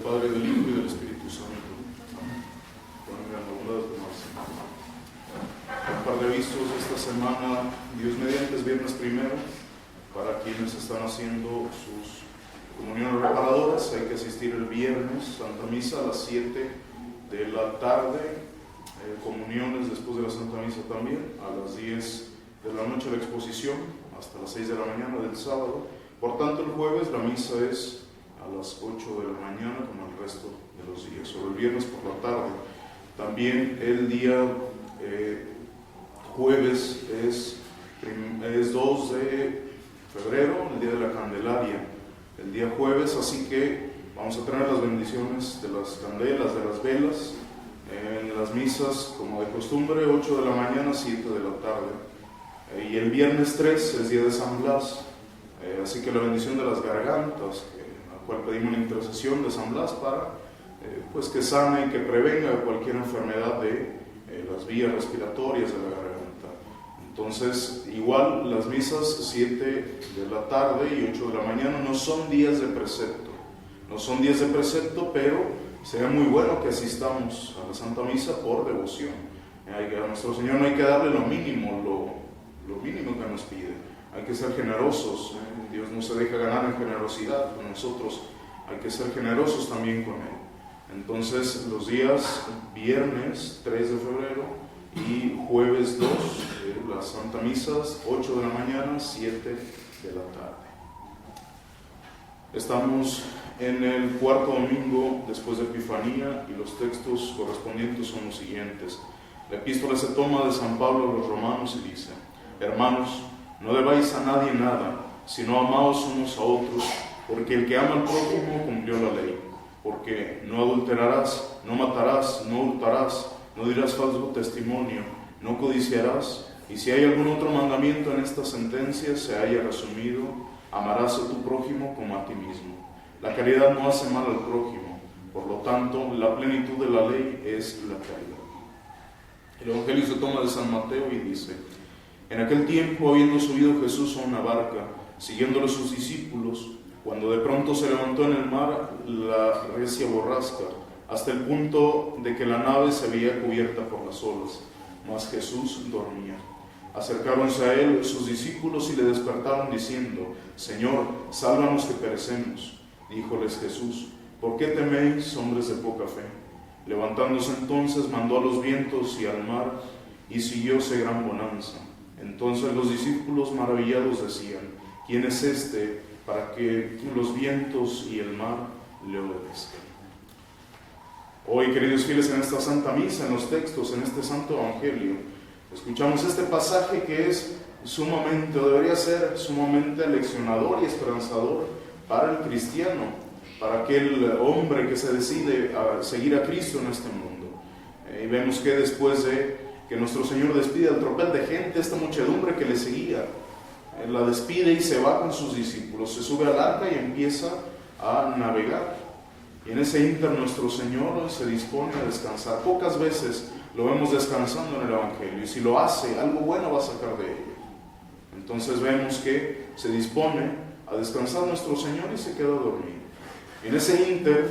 Padre, del Hijo y del Espíritu Santo. Pongan la bondad de tomarse. Un par de avisos esta semana, Dios mediante, es viernes primero. Para quienes están haciendo sus comuniones reparadoras, hay que asistir el viernes, Santa Misa a las 7 de la tarde. Comuniones después de la Santa Misa también, a las 10 de la noche la exposición, hasta las 6 de la mañana del sábado. Por tanto, el jueves la misa es a las 8 de la mañana, como el resto de los días, o el viernes por la tarde. También el día jueves es 2 de febrero, el día de la Candelaria, el día jueves, así que vamos a tener las bendiciones de las candelas, de las velas, en las misas, como de costumbre, 8 de la mañana, 7 de la tarde. Y el viernes 3 es día de San Blas, así que la bendición de las gargantas, a la cual pedimos una intercesión de San Blas para pues que sane y que prevenga cualquier enfermedad de las vías respiratorias de la garganta. Entonces, igual las misas 7 de la tarde y 8 de la mañana no son días de precepto, pero sería muy bueno que asistamos a la Santa Misa por devoción. A nuestro Señor no hay que darle lo mínimo que nos pide. Hay que ser generosos. Dios no se deja ganar en generosidad con nosotros. Hay que ser generosos también con Él. Entonces, los días viernes 3 de febrero y jueves 2, las Santa Misas, 8 de la mañana, 7 de la tarde. Estamos en el cuarto domingo después de Epifanía y los textos correspondientes son los siguientes. La epístola se toma de San Pablo a los Romanos y dice: Hermanos, no debáis a nadie nada, sino amaos unos a otros, porque el que ama al prójimo cumplió la ley. Porque no adulterarás, no matarás, no hurtarás, no dirás falso testimonio, no codiciarás, y si hay algún otro mandamiento en esta sentencia, se haya resumido: amarás a tu prójimo como a ti mismo. La caridad no hace mal al prójimo, por lo tanto, la plenitud de la ley es la caridad. El Evangelio se toma de San Mateo y dice: En aquel tiempo, habiendo subido Jesús a una barca, siguiéndole sus discípulos, cuando de pronto se levantó en el mar la recia borrasca, hasta el punto de que la nave se veía cubierta por las olas, mas Jesús dormía. Acercáronse a él sus discípulos y le despertaron diciendo: Señor, sálvanos que perecemos. Díjoles Jesús: ¿por qué teméis, hombres de poca fe? Levantándose entonces mandó a los vientos y al mar, y siguióse gran bonanza. Entonces los discípulos maravillados decían: ¿quién es este para que los vientos y el mar le obedezcan? Hoy, queridos fieles, en esta Santa Misa, en los textos, en este Santo Evangelio, escuchamos este pasaje que es sumamente, o debería ser sumamente leccionador y esperanzador para el cristiano, para aquel hombre que se decide a seguir a Cristo en este mundo. Y vemos que después de que nuestro Señor despide al tropel de gente, esta muchedumbre que le seguía, la despide y se va con sus discípulos, se sube al arca y empieza a navegar. Y en ese ínter nuestro Señor se dispone a descansar. Pocas veces lo vemos descansando en el Evangelio, y si lo hace, algo bueno va a sacar de ello. Entonces vemos que se dispone a descansar nuestro Señor y se queda dormido. En ese ínter,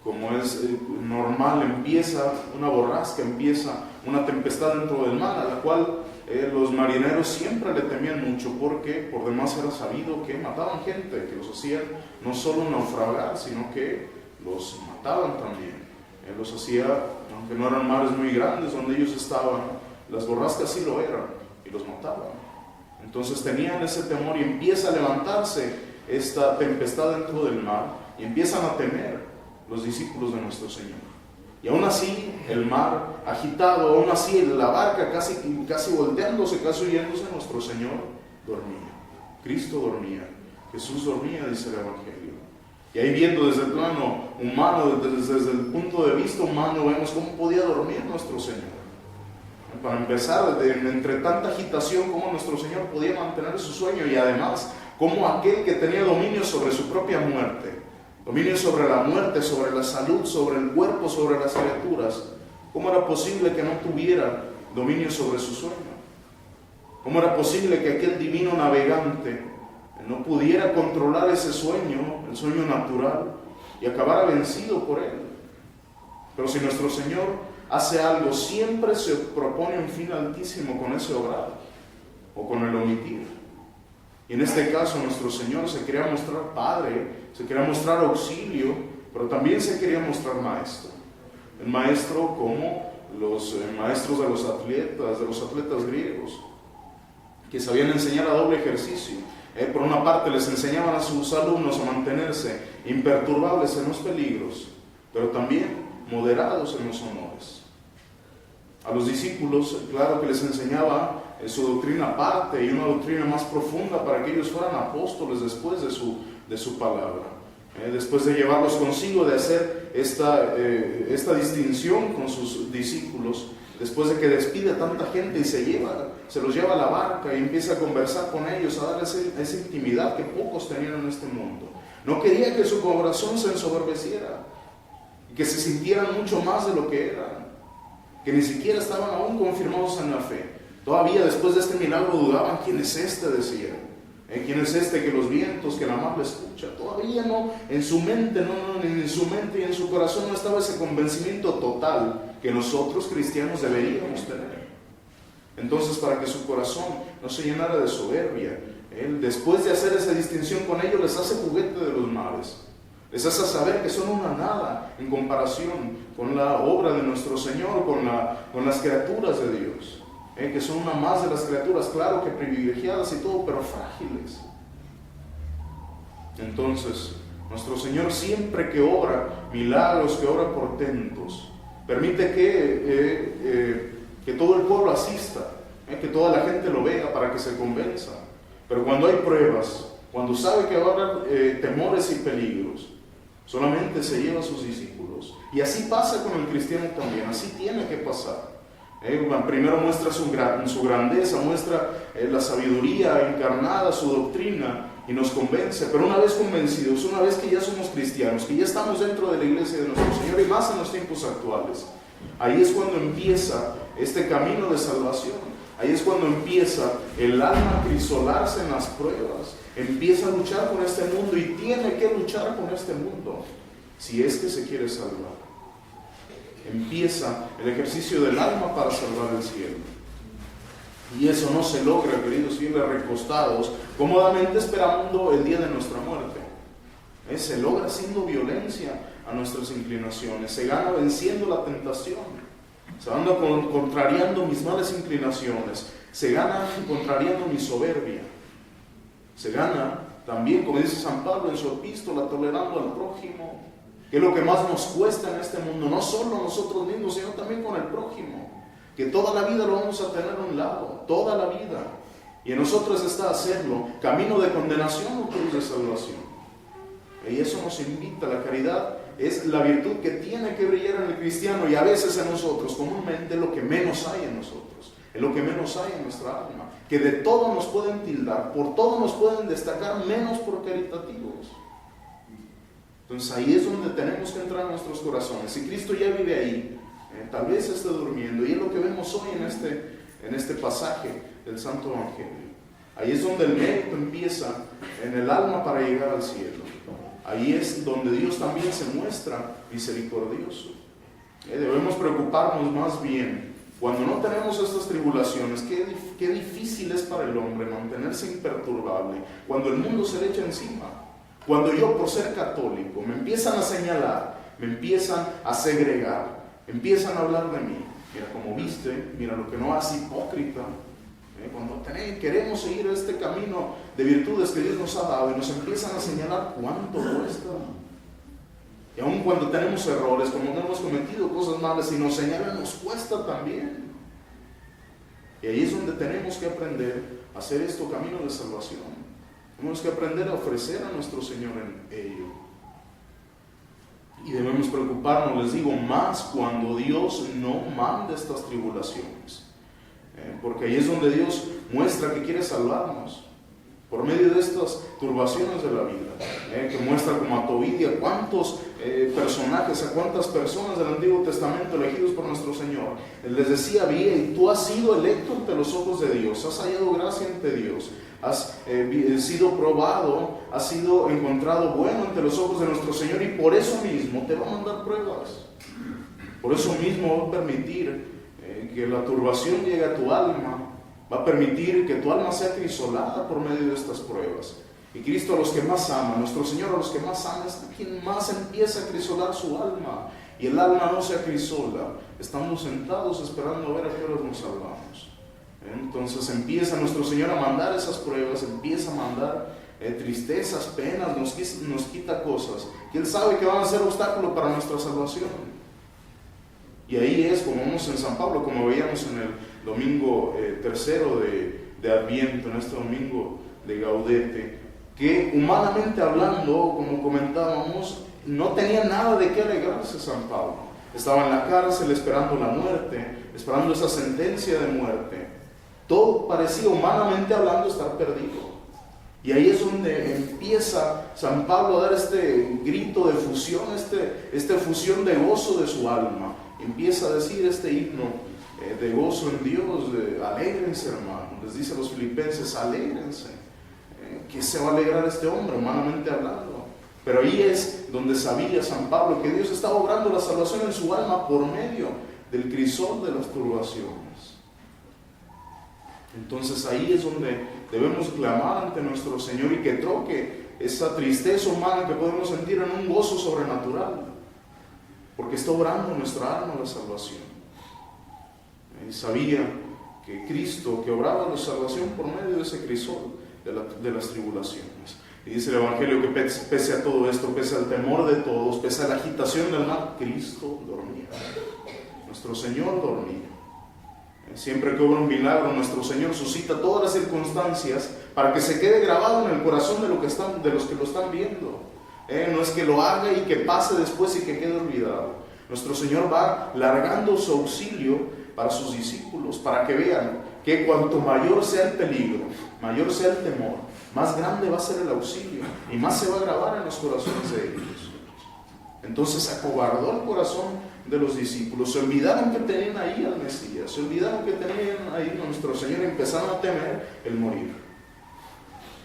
como es normal, empieza una borrasca, empieza una tempestad dentro del mar, a la cual los marineros siempre le temían mucho, porque por demás era sabido que mataban gente, que los hacían no solo naufragar, sino que los mataban también. Los hacía, aunque no eran mares muy grandes donde ellos estaban, las borrascas sí lo eran, y los mataban. Entonces tenían ese temor y empieza a levantarse esta tempestad dentro del mar y empiezan a temer los discípulos de nuestro Señor. Y aún así el mar agitado, aún así la barca casi volteándose, casi huyéndose, nuestro Señor dormía. Cristo dormía, Jesús dormía, dice el Evangelio. Y ahí viendo desde el plano humano, desde el punto de vista humano, vemos cómo podía dormir nuestro Señor. Para empezar, entre tanta agitación, cómo nuestro Señor podía mantener su sueño, y además, cómo aquel que tenía dominio sobre su propia muerte, dominio sobre la muerte, sobre la salud, sobre el cuerpo, sobre las criaturas, ¿cómo era posible que no tuviera dominio sobre su sueño? ¿Cómo era posible que aquel divino navegante no pudiera controlar ese sueño, el sueño natural, y acabara vencido por él. Pero si nuestro Señor hace algo, siempre se propone un fin altísimo con ese obrar o con el omitir. Y en este caso nuestro Señor se quería mostrar Padre, se quería mostrar auxilio, pero también se quería mostrar Maestro. El Maestro como los maestros de los atletas griegos, que sabían enseñar a doble ejercicio. Por una parte les enseñaban a sus alumnos a mantenerse imperturbables en los peligros, pero también moderados en los honores. A los discípulos, claro que les enseñaba su doctrina aparte y una doctrina más profunda para que ellos fueran apóstoles después de su palabra. Después de llevarlos consigo, de hacer esta distinción con sus discípulos, después de que despide a tanta gente y se los lleva a la barca y empieza a conversar con ellos, a darles esa intimidad que pocos tenían en este mundo. No quería que su corazón se ensoberbeciera y que se sintieran mucho más de lo que eran, que ni siquiera estaban aún confirmados en la fe. Todavía después de este milagro dudaban: ¿quién es este?, decían. ¿Quién es este que los vientos, que la mar le escucha? Todavía no, en su mente y en su corazón no estaba ese convencimiento total que nosotros cristianos deberíamos tener. Entonces, para que su corazón no se llenara de soberbia, Él, después de hacer esa distinción con ellos, les hace juguete de los mares. Les hace saber que son una nada en comparación con la obra de nuestro Señor, con las criaturas de Dios. Que son una más de las criaturas, claro que privilegiadas y todo, pero frágiles. Entonces, nuestro Señor, siempre que obra milagros, que obra portentos, permite que todo el pueblo asista, que toda la gente lo vea para que se convenza. Pero cuando hay pruebas, cuando sabe que va a haber temores y peligros, solamente se lleva a sus discípulos. Y así pasa con el cristiano también, así tiene que pasar. Primero muestra su grandeza, muestra la sabiduría encarnada, su doctrina, y nos convence. Pero una vez convencidos, una vez que ya somos cristianos, que ya estamos dentro de la iglesia de nuestro Señor, y más en los tiempos actuales, ahí es cuando empieza este camino de salvación. Ahí es cuando empieza el alma a crisolarse en las pruebas, empieza a luchar con este mundo, y tiene que luchar con este mundo si es que se quiere salvar. Empieza el ejercicio del alma para salvar el cielo. Y eso no se logra, queridos fieles, recostados, cómodamente esperando el día de nuestra muerte. Se logra haciendo violencia a nuestras inclinaciones, se gana venciendo la tentación, se gana contrariando mis malas inclinaciones, se gana contrariando mi soberbia, se gana también, como dice San Pablo en su epístola, tolerando al prójimo, que es lo que más nos cuesta en este mundo, no solo nosotros mismos, sino también con el prójimo, que toda la vida lo vamos a tener a un lado, toda la vida, y en nosotros está hacerlo camino de condenación o cruz de salvación. Y eso nos invita. La caridad es la virtud que tiene que brillar en el cristiano, y a veces en nosotros, comúnmente, es lo que menos hay en nosotros, es lo que menos hay en nuestra alma, que de todo nos pueden tildar, por todo nos pueden destacar, menos por caritativos. Entonces ahí es donde tenemos que entrar en nuestros corazones. Si Cristo ya vive ahí, tal vez esté durmiendo, y es lo que vemos hoy en este pasaje del Santo Evangelio. Ahí es donde el mérito empieza en el alma para llegar al cielo. Ahí es donde Dios también se muestra misericordioso. Debemos preocuparnos más bien cuando no tenemos estas tribulaciones. Qué difícil es para el hombre mantenerse imperturbable cuando el mundo se le echa encima. Cuando yo, por ser católico, me empiezan a señalar, me empiezan a segregar, empiezan a hablar de mí. Mira cómo viste, mira lo que no hace, hipócrita. Cuando queremos seguir este camino de virtudes que Dios nos ha dado, y nos empiezan a señalar cuánto cuesta. Y aun cuando tenemos errores, cuando no hemos cometido cosas malas, y nos señalan, nos cuesta también. Y ahí es donde tenemos que aprender a hacer esto camino de salvación. Tenemos que aprender a ofrecer a nuestro Señor en ello. Y debemos preocuparnos, les digo, más cuando Dios no manda estas tribulaciones. Porque ahí es donde Dios muestra que quiere salvarnos, por medio de estas turbaciones de la vida, que muestra como a Tobit, a cuántos personajes, a cuántas personas del Antiguo Testamento elegidos por nuestro Señor. Él les decía: bien, tú has sido electo ante los ojos de Dios, has hallado gracia ante Dios, has sido probado, has sido encontrado bueno ante los ojos de nuestro Señor, y por eso mismo te va a mandar pruebas. Por eso mismo va a permitir que la turbación llegue a tu alma, va a permitir que tu alma sea acrisolada por medio de estas pruebas. Y Cristo a los que más ama, nuestro Señor a los que más ama, es quien más empieza a acrisolar su alma. Y el alma no se acrisola, estamos sentados esperando a ver a qué hora nos salvamos. Entonces empieza nuestro Señor a mandar esas pruebas, empieza a mandar tristezas, penas, nos quita cosas que Él sabe que van a ser obstáculo para nuestra salvación. Y ahí es como vemos en San Pablo, como veíamos en el domingo tercero de Adviento, en este domingo de Gaudete, que humanamente hablando, como comentábamos, no tenía nada de qué alegrarse San Pablo. Estaba en la cárcel esperando la muerte, esperando esa sentencia de muerte. Todo parecía humanamente hablando estar perdido. Y ahí es donde empieza San Pablo a dar este grito de fusión, esta fusión de gozo de su alma. Empieza a decir este himno de gozo en Dios, alégrense hermano, les dice a los filipenses, alégrense, que se va a alegrar este hombre humanamente hablando. Pero ahí es donde sabía San Pablo que Dios estaba obrando la salvación en su alma por medio del crisol de las turbaciones. Entonces ahí es donde debemos clamar ante nuestro Señor y que troque esa tristeza humana que podemos sentir en un gozo sobrenatural, porque está obrando en nuestra alma la salvación. Y sabía que Cristo, que obraba la salvación por medio de ese crisol de las tribulaciones. Y dice el Evangelio que pese a todo esto, pese al temor de todos, pese a la agitación del mar, Cristo dormía. Nuestro Señor dormía. Siempre que obra un milagro, nuestro Señor suscita todas las circunstancias para que se quede grabado en el corazón de los que lo están viendo. No es que lo haga y que pase después y que quede olvidado. Nuestro Señor va largando su auxilio para sus discípulos, para que vean que cuanto mayor sea el peligro, mayor sea el temor, más grande va a ser el auxilio y más se va a grabar en los corazones de ellos. Entonces acobardó el corazón de los discípulos, se olvidaron que tenían ahí al Mesías, se olvidaron que tenían ahí a nuestro Señor y empezaron a temer el morir.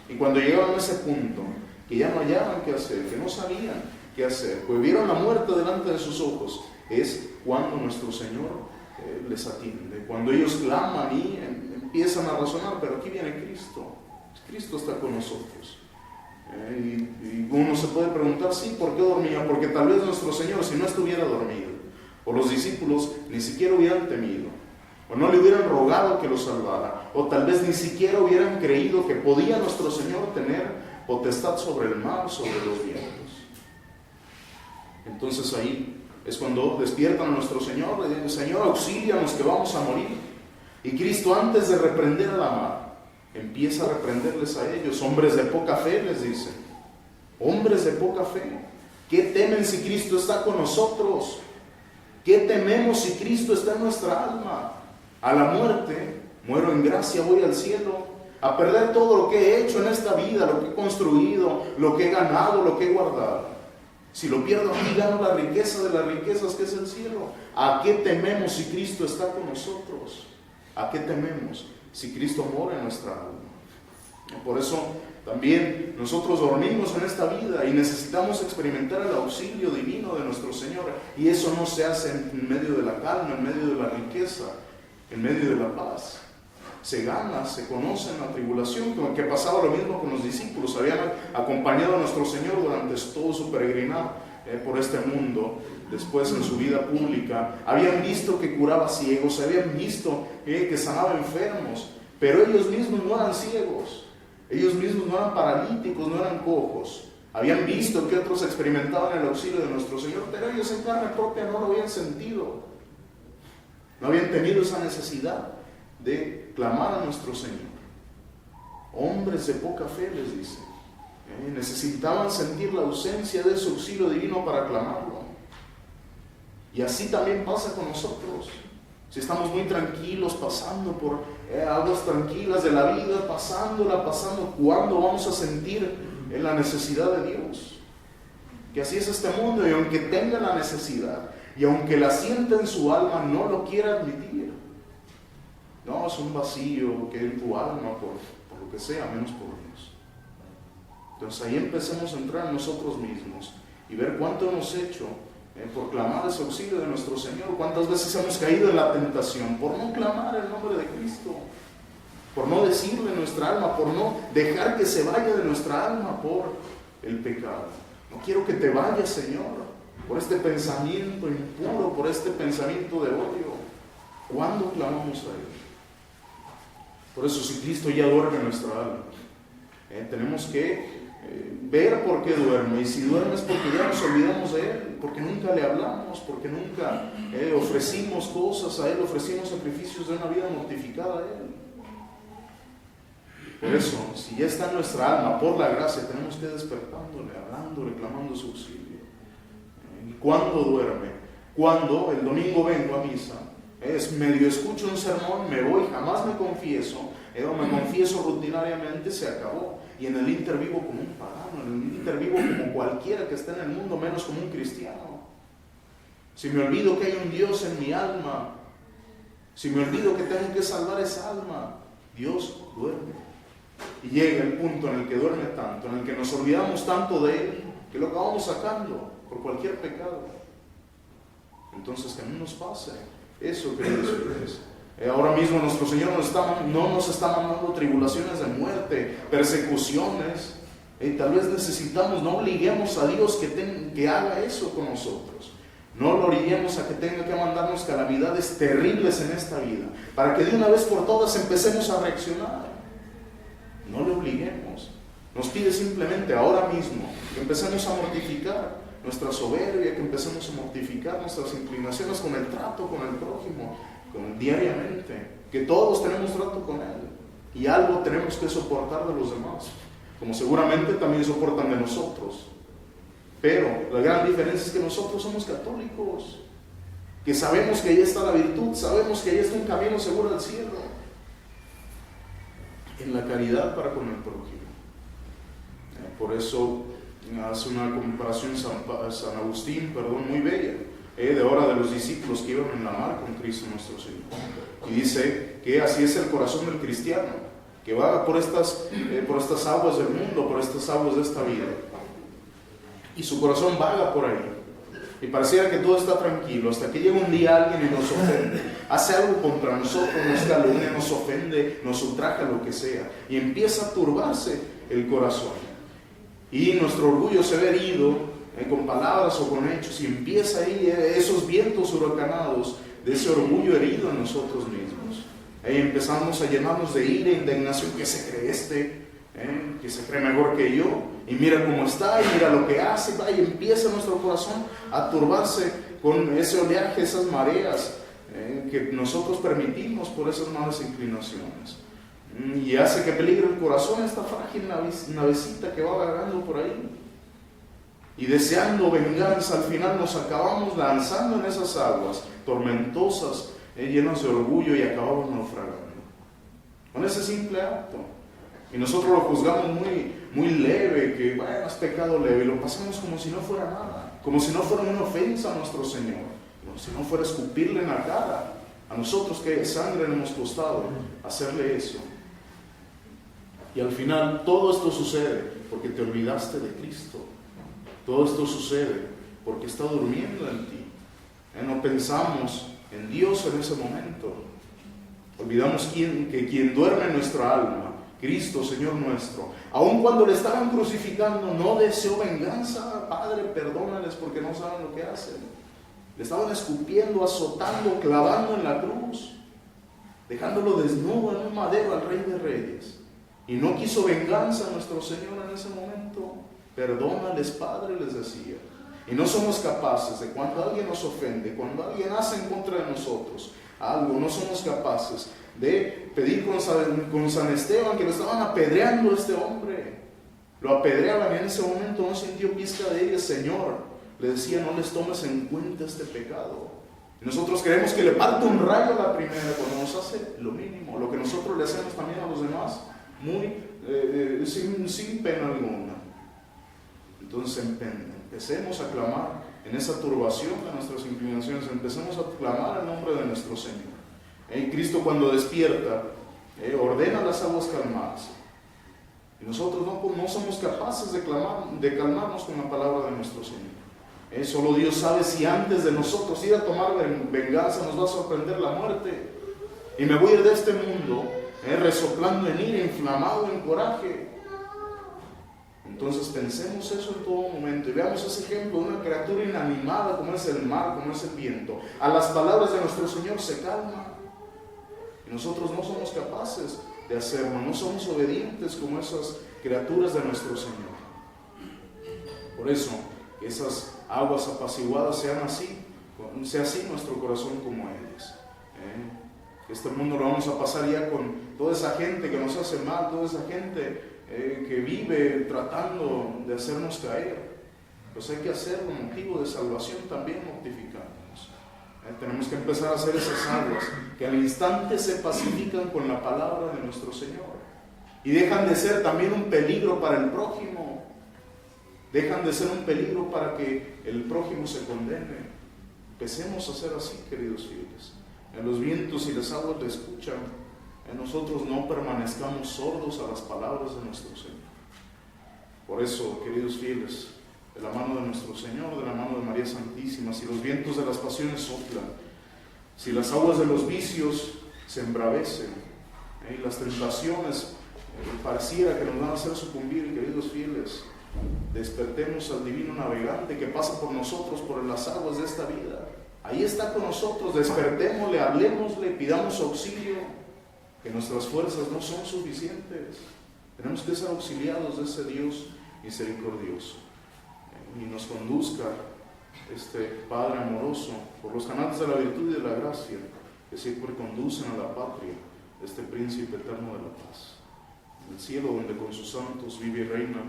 Y cuando llegaron a ese punto, que ya no hallaban qué hacer, que no sabían qué hacer, pues vieron la muerte delante de sus ojos, es cuando nuestro Señor les atiende, cuando ellos claman y empiezan a razonar, pero aquí viene Cristo, Cristo está con nosotros. Y uno se puede preguntar, sí, ¿por qué dormía? Porque tal vez nuestro Señor, si no estuviera dormido, o los discípulos ni siquiera hubieran temido, o no le hubieran rogado que lo salvara, o tal vez ni siquiera hubieran creído que podía nuestro Señor tener potestad sobre el mar, sobre los vientos. Entonces ahí es cuando despiertan a nuestro Señor, le dicen, Señor, auxílianos que vamos a morir. Y Cristo, antes de reprender a la mar, empieza a reprenderles a ellos. Hombres de poca fe, les dice. Hombres de poca fe. ¿Qué temen si Cristo está con nosotros? ¿Qué tememos si Cristo está en nuestra alma? A la muerte, muero en gracia, voy al cielo. A perder todo lo que he hecho en esta vida, lo que he construido, lo que he ganado, lo que he guardado. Si lo pierdo aquí, gano la riqueza de las riquezas que es el cielo. ¿A qué tememos si Cristo está con nosotros? ¿A qué tememos si Cristo mora en nuestra alma? Por eso también nosotros dormimos en esta vida y necesitamos experimentar el auxilio divino de nuestro Señor. Y eso no se hace en medio de la calma, en medio de la riqueza, en medio de la paz. Se gana, se conoce en la tribulación, que pasaba lo mismo con los discípulos. Habían acompañado a nuestro Señor durante todo su peregrinar por este mundo. Después en su vida pública habían visto que curaba ciegos, habían visto que sanaba enfermos, pero ellos mismos no eran ciegos, ellos mismos no eran paralíticos, no eran cojos. Habían visto que otros experimentaban el auxilio de nuestro Señor, pero ellos en carne propia no lo habían sentido, no habían tenido esa necesidad de clamar a nuestro Señor. Hombres de poca fe, les dice, necesitaban sentir la ausencia de ese auxilio divino para clamarlo. Y así también pasa con nosotros. Si estamos muy tranquilos, pasando por aguas tranquilas de la vida, pasando, ¿cuándo vamos a sentir la necesidad de Dios? Que así es este mundo, y aunque tenga la necesidad, y aunque la sienta en su alma, no lo quiera admitir. No, es un vacío que en tu alma por lo lo que sea, menos por Dios. Entonces ahí empecemos a entrar en nosotros mismos y ver cuánto hemos hecho por clamar ese auxilio de nuestro Señor, cuántas veces hemos caído en la tentación por no clamar el nombre de Cristo, por no decirle nuestra alma, por no dejar que se vaya de nuestra alma por el pecado. No quiero que te vayas, Señor, por este pensamiento impuro, por este pensamiento de odio. ¿Cuándo clamamos a Él? Por eso, si Cristo ya duerme en nuestra alma, tenemos que ver por qué duerme. Y si duerme es porque ya nos olvidamos de Él, porque nunca le hablamos, porque nunca ofrecimos cosas a Él, ofrecimos sacrificios de una vida mortificada a Él. Por eso, si ya está en nuestra alma, por la gracia, tenemos que despertándole, hablándole, clamando su auxilio. ¿Y cuándo duerme? Cuando el domingo vengo a misa, es medio escucho un sermón, me voy, jamás me confieso, me confieso rutinariamente, se acabó. Y en el inter vivo como un pagano, en el inter vivo como cualquiera que esté en el mundo, menos como un cristiano. Si me olvido que hay un Dios en mi alma, si me olvido que tengo que salvar esa alma, Dios duerme. Y llega el punto en el que duerme tanto, en el que nos olvidamos tanto de Él, que lo acabamos sacando por cualquier pecado. Entonces que no nos pase eso, queridos ustedes. Ahora mismo nuestro Señor no nos está mandando tribulaciones de muerte, persecuciones. Tal vez necesitamos, no obliguemos a Dios que haga eso con nosotros. No lo orillemos a que tenga que mandarnos calamidades terribles en esta vida, para que de una vez por todas empecemos a reaccionar. No le obliguemos. Nos pide simplemente ahora mismo que empecemos a mortificar nuestra soberbia, que empecemos a mortificar nuestras inclinaciones con el trato con el prójimo, diariamente, que todos tenemos trato con Él y algo tenemos que soportar de los demás, como seguramente también soportan de nosotros. Pero la gran diferencia es que nosotros somos católicos, que sabemos que ahí está la virtud, sabemos que ahí está un camino seguro al cielo, en la caridad para con el prójimo. Por eso hace una comparación San Agustín, muy bella, de ahora de los discípulos que iban en la mar con Cristo nuestro Señor. Y dice que así es el corazón del cristiano, que vaga por estas aguas del mundo, por estas aguas de esta vida. Y su corazón vaga por ahí. Y pareciera que todo está tranquilo, hasta que llega un día alguien y nos ofende, hace algo contra nosotros, nos calumnia, nos ofende, nos ultraja, lo que sea, y empieza a turbarse el corazón. Y nuestro orgullo se ve herido con palabras o con hechos, y empieza ahí esos vientos huracanados de ese orgullo herido en nosotros mismos. Ahí empezamos a llenarnos de ira e indignación. ¿Qué se cree que se cree mejor que yo? Y mira cómo está, y mira lo que hace, y empieza nuestro corazón a turbarse con ese oleaje, esas mareas que nosotros permitimos por esas malas inclinaciones. Y hace que peligre el corazón, esta frágil navecita que va vagando por ahí. Y deseando venganza, al final nos acabamos lanzando en esas aguas tormentosas, llenas de orgullo, y acabamos naufragando con ese simple acto. Y nosotros lo juzgamos muy leve, que bueno, es pecado leve, y lo pasamos como si no fuera nada, como si no fuera una ofensa a nuestro Señor, como si no fuera escupirle en la cara a nosotros que sangre le hemos costado hacerle eso. Y al final todo esto sucede porque te olvidaste de Cristo. Todo esto sucede porque está durmiendo en ti. No pensamos en Dios en ese momento. Olvidamos que quien duerme en nuestra alma, Cristo, Señor nuestro, aun cuando le estaban crucificando, no deseó venganza. Padre, perdónales porque no saben lo que hacen. Le estaban escupiendo, azotando, clavando en la cruz, dejándolo desnudo en un madero al Rey de Reyes. Y no quiso venganza a nuestro Señor en ese momento. Perdónales, Padre, les decía. Y no somos capaces de, cuando alguien nos ofende, cuando alguien hace en contra de nosotros algo, no somos capaces de pedir con San Esteban, que lo estaban apedreando a este hombre. Lo apedreaban y en ese momento no sintió pizca de ella. Señor, le decía, no les tomes en cuenta este pecado. Y nosotros queremos que le parte un rayo a la primera, cuando nos hace lo mínimo, lo que nosotros le hacemos también a los demás, sin pena alguna. Entonces empecemos a clamar en esa turbación de nuestras inclinaciones, empecemos a clamar el nombre de nuestro Señor. Cristo, cuando despierta, ordena las aguas calmarse, Y nosotros no somos capaces de calmarnos con la palabra de nuestro Señor. Solo Dios sabe si antes de nosotros ir a tomar venganza nos va a sorprender la muerte. Y me voy a ir de este mundo resoplando en ira, inflamado en coraje. Entonces pensemos eso en todo momento y veamos ese ejemplo de una criatura inanimada como es el mar, como es el viento. A las palabras de nuestro Señor se calma. Y nosotros no somos capaces de hacerlo, no somos obedientes como esas criaturas de nuestro Señor. Por eso, que esas aguas apaciguadas sea así nuestro corazón como ellas. Este mundo lo vamos a pasar ya con toda esa gente que nos hace mal, toda esa gente que vive tratando de hacernos caer. Pues hay que hacerlo motivo de salvación también, mortificándonos. Tenemos que empezar a hacer esas aguas que al instante se pacifican con la palabra de nuestro Señor y dejan de ser también un peligro para el prójimo, dejan de ser un peligro para que el prójimo se condene. Empecemos a ser así, queridos fieles. En los vientos y las aguas le escuchan. En nosotros no permanezcamos sordos a las palabras de nuestro Señor. Por eso, queridos fieles, de la mano de nuestro Señor, de la mano de María Santísima, si los vientos de las pasiones soplan, si las aguas de los vicios se embravecen, y las tentaciones pareciera que nos van a hacer sucumbir, queridos fieles, despertemos al divino navegante que pasa por nosotros, por las aguas de esta vida. Ahí está con nosotros, despertémosle, hablemosle, pidamos auxilio, que nuestras fuerzas no son suficientes. Tenemos que ser auxiliados de ese Dios misericordioso. Y nos conduzca este Padre amoroso por los canales de la virtud y de la gracia que siempre conducen a la patria de este Príncipe eterno de la paz, en el cielo donde con sus santos vive y reina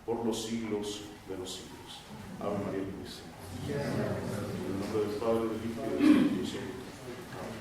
por los siglos de los siglos. Ave María Purísima. En el nombre del Padre, del Hijo y del Espíritu Santo. Amén.